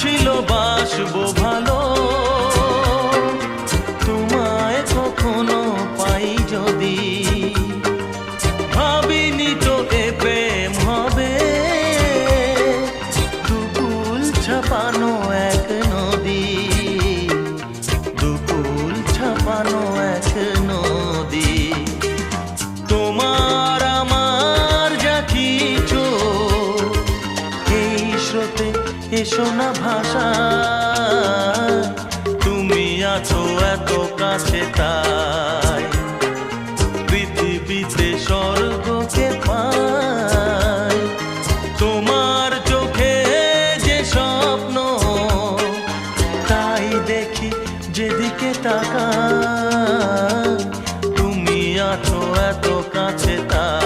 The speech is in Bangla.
ছিল বাসবো ভালো, তোমায় কখনো পাই যদি। ভাবিনি তো এ প্রেম হবে, দুকুল ছাপানো এক নদী, দুকুল ছাপানো এক নদী। তোমার আমার যা কিছু এই স্রোতে এসো না ভাষা, তুমি আছো এত কাছে তাই পৃথিবীতে স্বর্গকে পাই। তোমার চোখে যে স্বপ্ন তাই দেখি যেদিকে তাকাই, তুমি আছো এত কাছে তাই।